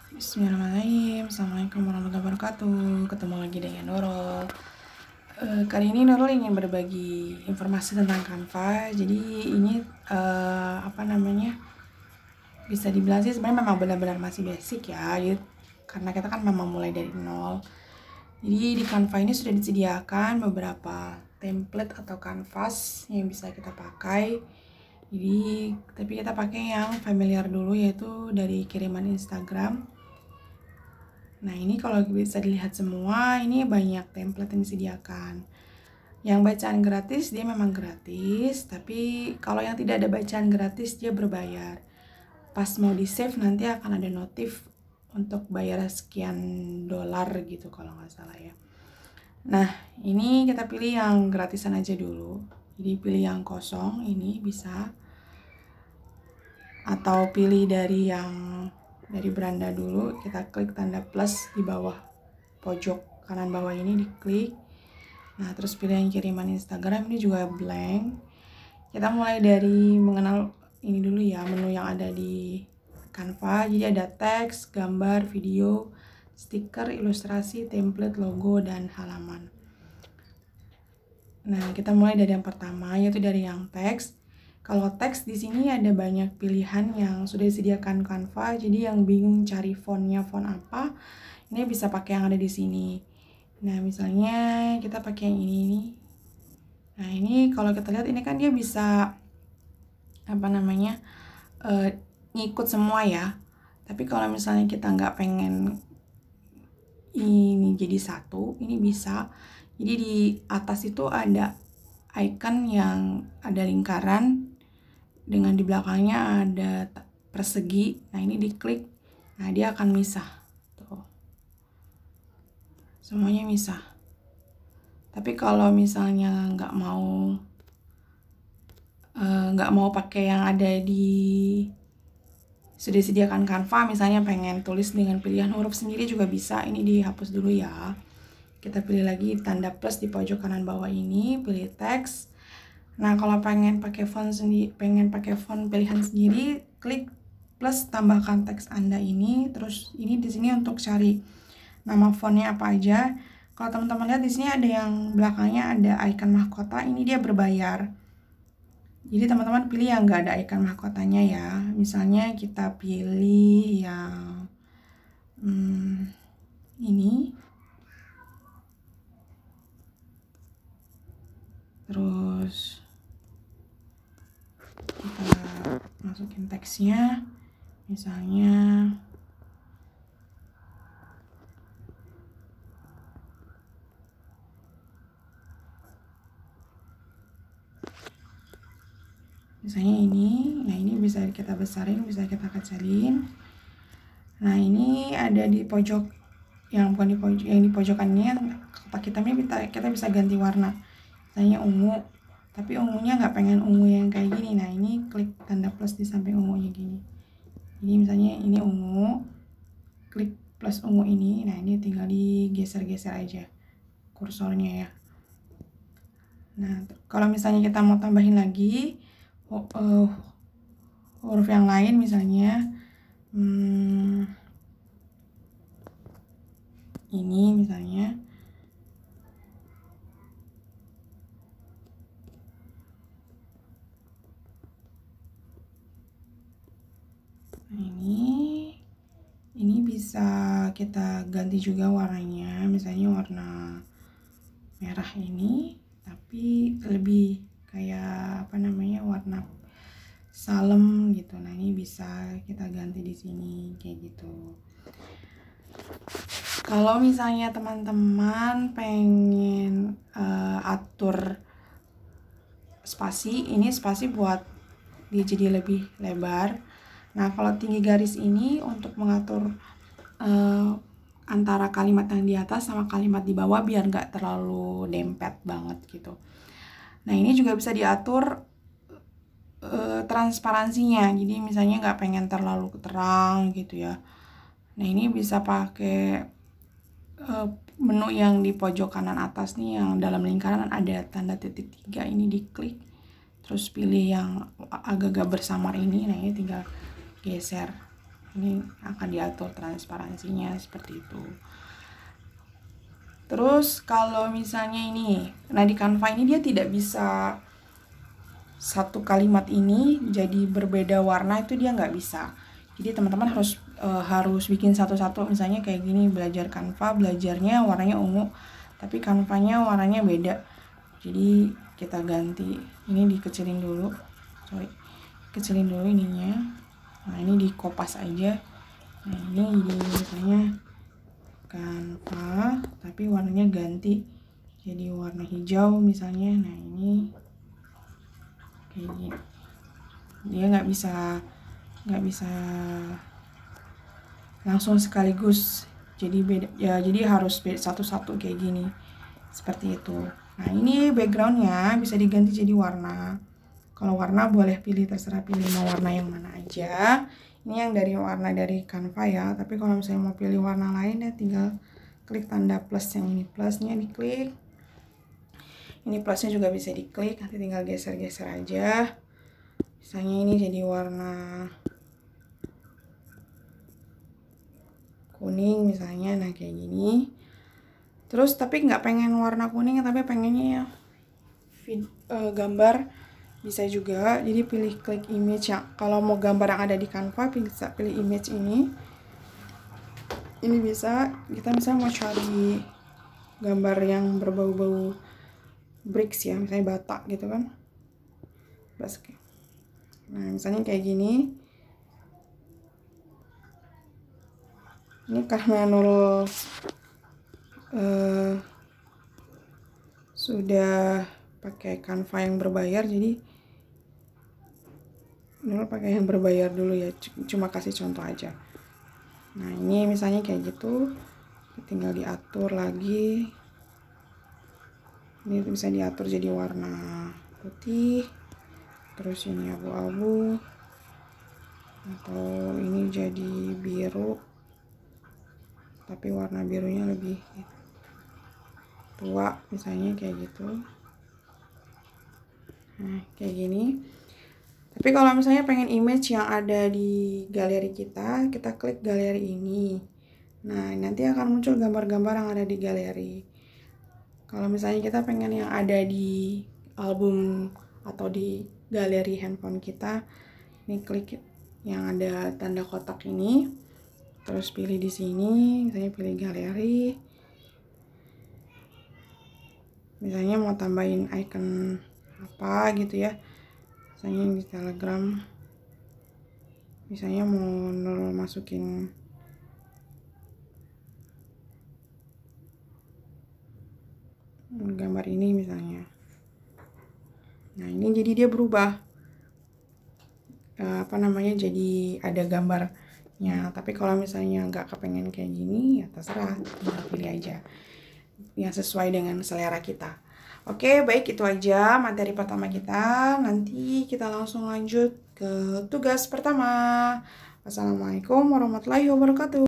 Bismillahirrahmanirrahim. Assalamualaikum warahmatullahi wabarakatuh. Ketemu lagi dengan Nurul. Kali ini Nurul ingin berbagi informasi tentang Canva. Jadi ini bisa dibilang sih sebenarnya memang benar-benar masih basic ya. Jadi, karena kita kan memang mulai dari nol. Jadi di Canva ini sudah disediakan beberapa template atau kanvas yang bisa kita pakai. Tapi kita pakai yang familiar dulu, yaitu dari kiriman Instagram. Nah, ini kalau bisa dilihat semua, ini banyak template yang disediakan. Yang bacaan gratis, dia memang gratis, tapi kalau yang tidak ada bacaan gratis, dia berbayar. Pas mau di-save, nanti akan ada notif untuk bayar sekian dolar gitu kalau nggak salah ya. Nah, ini kita pilih yang gratisan aja dulu. Jadi pilih yang kosong, ini bisa. Atau pilih dari beranda dulu, kita klik tanda plus di bawah pojok kanan bawah ini, diklik. Nah, terus pilih yang kiriman Instagram, ini juga blank. Kita mulai dari mengenal ini dulu ya, menu yang ada di Canva. Jadi ada teks, gambar, video, stiker, ilustrasi, template, logo, dan halaman. Nah, kita mulai dari yang pertama, yaitu dari yang teks. Kalau teks di sini ada banyak pilihan yang sudah disediakan Canva, jadi yang bingung cari fontnya font apa, ini bisa pakai yang ada di sini. Nah, misalnya kita pakai yang ini nih. Nah, ini kalau kita lihat ini kan dia bisa ngikut semua ya. Tapi kalau misalnya kita nggak pengen ini jadi satu, ini bisa. Jadi di atas itu ada icon yang ada lingkaran, dengan di belakangnya ada persegi. Nah, ini diklik, nah dia akan misah tuh, semuanya misah. Tapi kalau misalnya nggak mau pakai yang ada sudah disediakan Canva, misalnya pengen tulis dengan pilihan huruf sendiri juga bisa. Ini dihapus dulu ya. Kita pilih lagi tanda plus di pojok kanan bawah ini, pilih teks. Nah, kalau pengen pakai font pilihan sendiri, klik plus tambahkan teks Anda ini. Terus ini di sini untuk cari nama fontnya apa aja. Kalau teman-teman lihat di sini ada yang belakangnya ada icon mahkota, ini dia berbayar. Jadi teman-teman pilih yang nggak ada icon mahkotanya ya. Misalnya kita pilih yang ini. Terus kita masukin teksnya, misalnya ini. Nah, ini bisa kita besarin, bisa kita kecilin. Nah, ini ada di pojok yang bukan di pojok, yang di pojokan ini yang kotak hitamnya kita bisa ganti warna, misalnya ungu. Tapi ungunya nggak pengen ungu yang kayak gini. Nah, ini klik tanda plus di samping ungunya gini. Jadi misalnya ini ungu, klik plus ungu ini. Nah, ini tinggal digeser-geser aja kursornya ya. Nah, kalau misalnya kita mau tambahin lagi huruf yang lain, misalnya ini misalnya. Nah, ini bisa kita ganti juga warnanya, misalnya warna merah ini, tapi lebih kayak warna salem gitu. Nah, ini bisa kita ganti di sini kayak gitu. Kalau misalnya teman-teman pengen atur spasi, ini spasi buat dia jadi lebih lebar. Nah, kalau tinggi garis ini untuk mengatur antara kalimat yang di atas sama kalimat di bawah biar nggak terlalu dempet banget gitu. Nah, ini juga bisa diatur transparansinya. Jadi misalnya nggak pengen terlalu terang gitu ya. Nah, ini bisa pakai menu yang di pojok kanan atas nih, yang dalam lingkaran ada tanda titik 3, ini diklik. Terus pilih yang agak-agak bersamar ini. Nah, ini tinggal geser Ini akan diatur transparansinya seperti itu. Terus kalau misalnya ini, nah di Canva ini dia tidak bisa satu kalimat ini jadi berbeda warna, itu dia nggak bisa. Jadi teman-teman harus bikin satu-satu. Misalnya kayak gini, belajar Canva, belajarnya warnanya ungu, tapi Canva-nya warnanya beda. Jadi kita ganti, ini dikecilin dulu, kecilin dulu ininya. Nah ini dikopas aja. Nah ini jadi misalnya Canva tapi warnanya ganti jadi warna hijau misalnya. Nah ini kayak gini, dia nggak bisa langsung sekaligus jadi beda ya, jadi harus satu-satu kayak gini, seperti itu. Nah ini backgroundnya bisa diganti jadi warna. Kalau warna boleh pilih, terserah pilih mau warna yang mana aja. Ini yang dari warna dari Canva ya, tapi kalau misalnya mau pilih warna lain ya tinggal klik tanda plus, yang ini plusnya diklik, ini plusnya juga bisa diklik, nanti tinggal geser-geser aja. Misalnya ini jadi warna kuning misalnya, nah kayak gini. Terus tapi nggak pengen warna kuning, tapi pengennya gambar, bisa juga. Jadi pilih klik image ya. Kalau mau gambar yang ada di Canva bisa pilih image ini. Ini bisa, kita misalnya mau cari gambar yang berbau-bau bricks ya, misalnya bata gitu kan. Basket. Nah misalnya kayak gini. Ini karena sudah pakai Canva yang berbayar, jadi Nurul pakai yang berbayar dulu ya, cuma kasih contoh aja. Nah ini misalnya kayak gitu, tinggal diatur lagi. Ini bisa diatur jadi warna putih, terus ini abu-abu, atau ini jadi biru tapi warna birunya lebih tua misalnya kayak gitu. Nah kayak gini. Tapi kalau misalnya pengen image yang ada di galeri kita klik galeri ini. Nah nanti akan muncul gambar-gambar yang ada di galeri. Kalau misalnya kita pengen yang ada di album atau di galeri handphone kita, ini klik yang ada tanda kotak ini, terus pilih di sini, misalnya pilih galeri. Misalnya mau tambahin icon apa gitu ya, misalnya di Telegram, misalnya mau masukin gambar ini misalnya. Nah ini jadi dia berubah jadi ada gambarnya. Tapi kalau misalnya nggak kepengen kayak gini ya terserah, tinggal pilih aja yang sesuai dengan selera kita. Oke, baik, itu aja materi pertama kita. Nanti kita langsung lanjut ke tugas pertama. Wassalamualaikum warahmatullahi wabarakatuh.